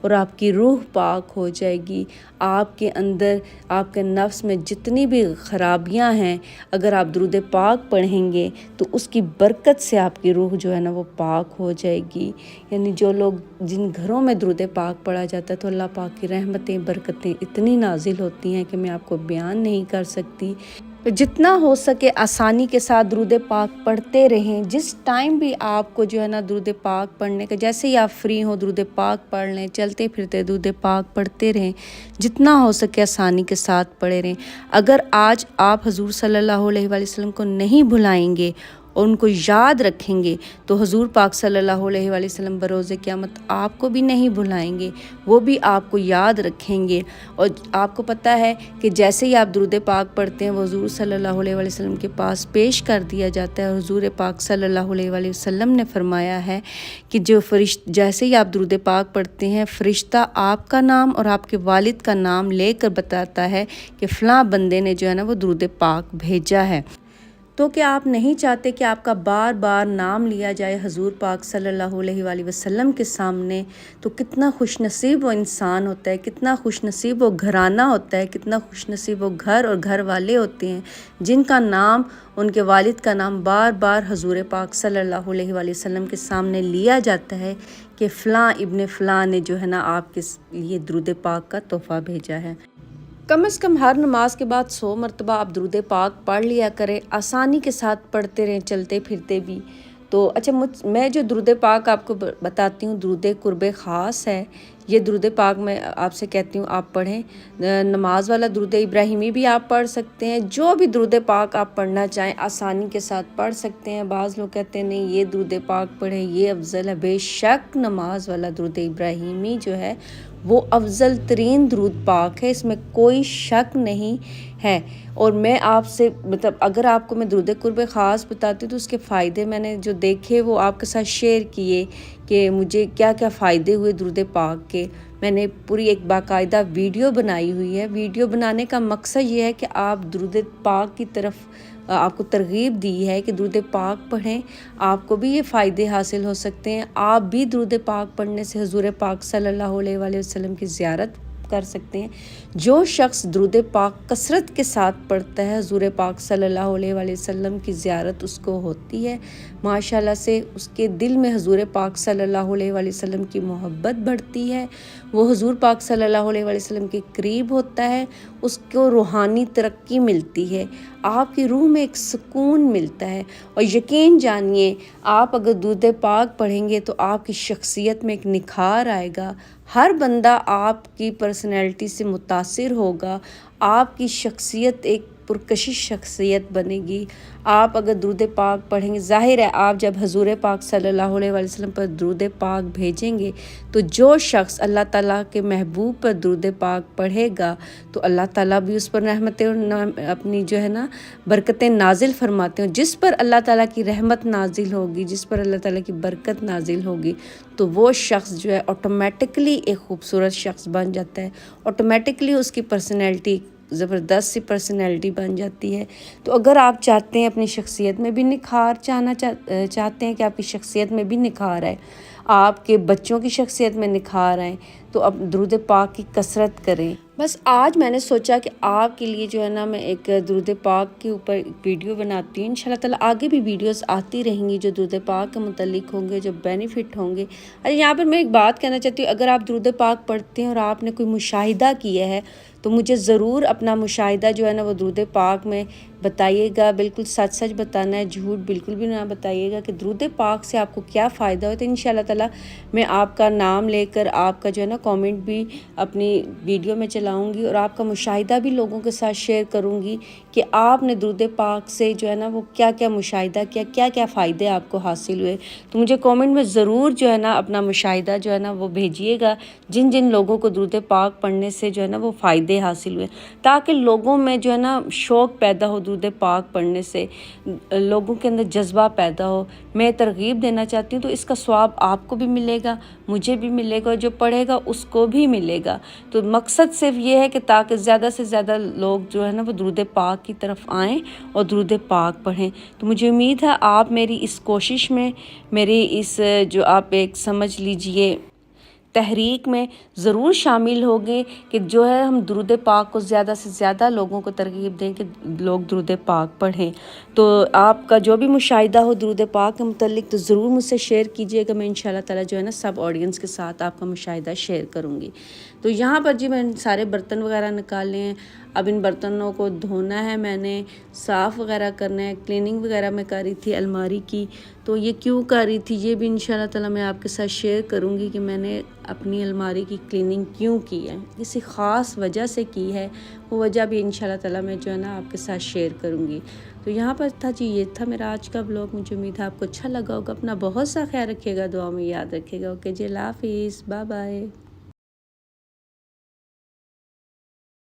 اور آپ کی روح پاک ہو جائے گی۔ آپ کے اندر، آپ کے نفس میں جتنی بھی خرابیاں ہیں، اگر آپ درود پاک پڑھیں گے تو اس کی برکت سے آپ کی روح جو ہے نا وہ پاک ہو جائے گی۔ یعنی جو لوگ، جن گھروں میں درود پاک پڑھا جاتا ہے تو اللہ پاک کی رحمتیں، برکتیں اتنی نازل ہوتی ہیں کہ میں آپ کو بیان نہیں کر سکتی۔ تو جتنا ہو سکے آسانی کے ساتھ درود پاک پڑھتے رہیں۔ جس ٹائم بھی آپ کو جو ہے نا درود پاک پڑھنے کا، جیسے ہی آپ فری ہوں درود پاک پڑھ لیں، چلتے پھرتے درود پاک پڑھتے رہیں، جتنا ہو سکے آسانی کے ساتھ پڑھے رہیں۔ اگر آج آپ حضور صلی اللہ علیہ وآلہ وسلم کو نہیں بھلائیں گے اور ان کو یاد رکھیں گے تو حضور پاک صلی اللہ علیہ وآلہ وسلم بروز قیامت آپ کو بھی نہیں بھلائیں گے، وہ بھی آپ کو یاد رکھیں گے۔ اور آپ کو پتہ ہے کہ جیسے ہی آپ درود پاک پڑھتے ہیں وہ حضور صلی اللہ علیہ وآلہ وسلم کے پاس پیش کر دیا جاتا ہے۔ حضور پاک صلی اللہ علیہ وآلہ وسلم نے فرمایا ہے کہ جیسے ہی آپ درود پاک پڑھتے ہیں، فرشتہ آپ کا نام اور آپ کے والد کا نام لے کر بتاتا ہے کہ فلاں بندے نے جو ہے نا وہ درود پاک بھیجا ہے۔ تو کہ آپ نہیں چاہتے کہ آپ کا بار بار نام لیا جائے حضور پاک صلی اللہ علیہ وآلہ وسلم کے سامنے، تو کتنا خوش نصیب وہ انسان ہوتا ہے، کتنا خوش نصیب وہ گھرانہ ہوتا ہے، کتنا خوش نصیب وہ گھر اور گھر والے ہوتے ہیں جن کا نام، ان کے والد کا نام بار بار حضور پاک صلی اللہ علیہ وآلہ وسلم کے سامنے لیا جاتا ہے کہ فلاں ابن فلاں نے جو ہے نا آپ کے لیے درود پاک کا تحفہ بھیجا ہے۔ کم از کم ہر نماز کے بعد 100 مرتبہ آپ درود پاک پڑھ لیا کریں، آسانی کے ساتھ پڑھتے رہیں چلتے پھرتے بھی۔ تو اچھا، میں جو درود پاک آپ کو بتاتی ہوں، درود قرب خاص ہے، یہ درود پاک میں آپ سے کہتی ہوں آپ پڑھیں۔ نماز والا درود ابراہیمی بھی آپ پڑھ سکتے ہیں، جو بھی درود پاک آپ پڑھنا چاہیں آسانی کے ساتھ پڑھ سکتے ہیں۔ بعض لوگ کہتے ہیں نہیں یہ درود پاک پڑھیں، یہ افضل ہے۔ بے شک نماز والا درود ابراہیمی جو ہے وہ افضل ترین درود پاک ہے، اس میں کوئی شک نہیں ہے۔ اور میں آپ سے اگر آپ کو میں درود قرب خاص بتاتی ہوں تو اس کے فائدے میں نے جو دیکھے وہ آپ کے ساتھ شیئر کیے کہ مجھے کیا کیا فائدے ہوئے درود پاک کے۔ میں نے پوری ایک باقاعدہ ویڈیو بنائی ہوئی ہے۔ ویڈیو بنانے کا مقصد یہ ہے کہ آپ درود پاک کی طرف آپ کو ترغیب دی ہے کہ درود پاک پڑھیں، آپ کو بھی یہ فائدے حاصل ہو سکتے ہیں۔ آپ بھی درود پاک پڑھنے سے حضور پاک صلی اللہ علیہ وآلہ وسلم کی زیارت کر سکتے ہیں۔ جو شخص درود پاک کثرت کے ساتھ پڑھتا ہے، حضور پاک صلی اللہ علیہ وآلہ وسلم کی زیارت اس کو ہوتی ہے، ماشاءاللہ سے اس کے دل میں حضور پاک صلی اللہ علیہ وآلہ وسلم کی محبت بڑھتی ہے، وہ حضور پاک صلی اللہ علیہ وآلہ وسلم کے قریب ہوتا ہے، اس کو روحانی ترقی ملتی ہے، آپ کی روح میں ایک سکون ملتا ہے۔ اور یقین جانیے، آپ اگر درود پاک پڑھیں گے تو آپ کی شخصیت میں ایک نکھار آئے گا، ہر بندہ آپ کی پرسنالٹی سے متاثر ہوگا، آپ کی شخصیت ایک پرکشش شخصیت بنے گی۔ آپ اگر درود پاک پڑھیں گے، ظاہر ہے آپ جب حضور پاک صلی اللہ علیہ وآلہ وسلم پر درود پاک بھیجیں گے تو جو شخص اللہ تعالیٰ کے محبوب پر درود پاک پڑھے گا تو اللہ تعالیٰ بھی اس پر رحمتیں اپنی جو ہے نا برکتیں نازل فرماتے ہیں۔ جس پر اللہ تعالیٰ کی رحمت نازل ہوگی، جس پر اللہ تعالیٰ کی برکت نازل ہوگی تو وہ شخص جو ہے آٹومیٹکلی ایک خوبصورت شخص بن جاتا ہے، آٹومیٹکلی اس کی پرسنالٹی زبردست سی پرسنالٹی بن جاتی ہے۔ تو اگر آپ چاہتے ہیں اپنی شخصیت میں بھی نکھار چاہتے ہیں کہ آپ کی شخصیت میں بھی نکھار آئے، آپ کے بچوں کی شخصیت میں نکھار آئیں، تو اب درود پاک کی کثرت کریں۔ بس آج میں نے سوچا کہ آپ کے لیے جو ہے نا میں ایک درود پاک کے اوپر ویڈیو بناتی ہوں۔ انشاءاللہ تعالیٰ آگے بھی ویڈیوز آتی رہیں گی جو درود پاک کے متعلق ہوں گے، جو بینیفٹ ہوں گے۔ یہاں پر میں ایک بات کہنا چاہتی ہوں، اگر آپ درود پاک پڑھتے ہیں اور آپ نے کوئی مشاہدہ کیا ہے تو مجھے ضرور اپنا مشاہدہ جو ہے نا وہ درود پاک میں بتائیے گا، بالکل سچ سچ بتانا ہے، جھوٹ بالکل بھی نہ بتائیے گا کہ درود پاک سے آپ کو کیا فائدہ ہوتا ہے۔ انشاءاللہ تعالیٰ میں آپ کا نام لے کر آپ کا جو ہے نا کامنٹ بھی اپنی ویڈیو میں چلاؤں گی اور آپ کا مشاہدہ بھی لوگوں کے ساتھ شیئر کروں گی کہ آپ نے درود پاک سے جو ہے نا وہ کیا کیا مشاہدہ کیا، کیا کیا فائدے آپ کو حاصل ہوئے۔ تو مجھے کامنٹ میں ضرور جو ہے نا اپنا مشاہدہ جو ہے نا وہ بھیجیے گا، جن جن لوگوں کو درود پاک پڑھنے سے جو ہے نا وہ فائدے حاصل ہوئے، تاکہ لوگوں میں جو ہے نا شوق پیدا ہو، درود پاک پڑھنے سے لوگوں کے اندر جذبہ پیدا ہو۔ میں ترغیب دینا چاہتی ہوں تو اس کا ثواب آپ کو بھی ملے گا، مجھے بھی ملے گا، جو پڑھے گا اس کو بھی ملے گا۔ تو مقصد صرف یہ ہے کہ تاکہ زیادہ سے زیادہ لوگ جو ہے نا وہ درود پاک کی طرف آئیں اور درود پاک پڑھیں۔ تو مجھے امید ہے آپ میری اس کوشش میں، میری اس جو آپ ایک سمجھ لیجئے تحریک میں ضرور شامل ہوگے کہ جو ہے ہم درود پاک کو زیادہ سے زیادہ لوگوں کو ترغیب دیں کہ لوگ درود پاک پڑھیں۔ تو آپ کا جو بھی مشاہدہ ہو درود پاک کے متعلق تو ضرور مجھ سے شیئر کیجیے گا، میں انشاءاللہ تعالیٰ جو ہے نا سب آڈینس کے ساتھ آپ کا مشاہدہ شیئر کروں گی۔ تو یہاں پر جی میں سارے برتن وغیرہ نکالے ہیں، اب ان برتنوں کو دھونا ہے، میں نے صاف وغیرہ کرنا ہے، کلیننگ وغیرہ میں کر رہی تھی الماری کی۔ تو یہ کیوں کر رہی تھی یہ بھی انشاءاللہ تعالیٰ میں آپ کے ساتھ شیئر کروں گی کہ میں نے اپنی الماری کی کلیننگ کیوں کی ہے، کسی خاص وجہ سے کی ہے، وہ وجہ بھی انشاءاللہ تعالیٰ میں جو ہے نا آپ کے ساتھ شیئر کروں گی۔ تو یہاں پر تھا جی، یہ تھا میرا آج کا بلاگ، مجھے امید ہے آپ کو اچھا لگا ہوگا۔ اپنا بہت سا خیال رکھیے گا، دعا میں یاد رکھیے گا۔ اوکے جی، اللہ حافظ، بائے بائے۔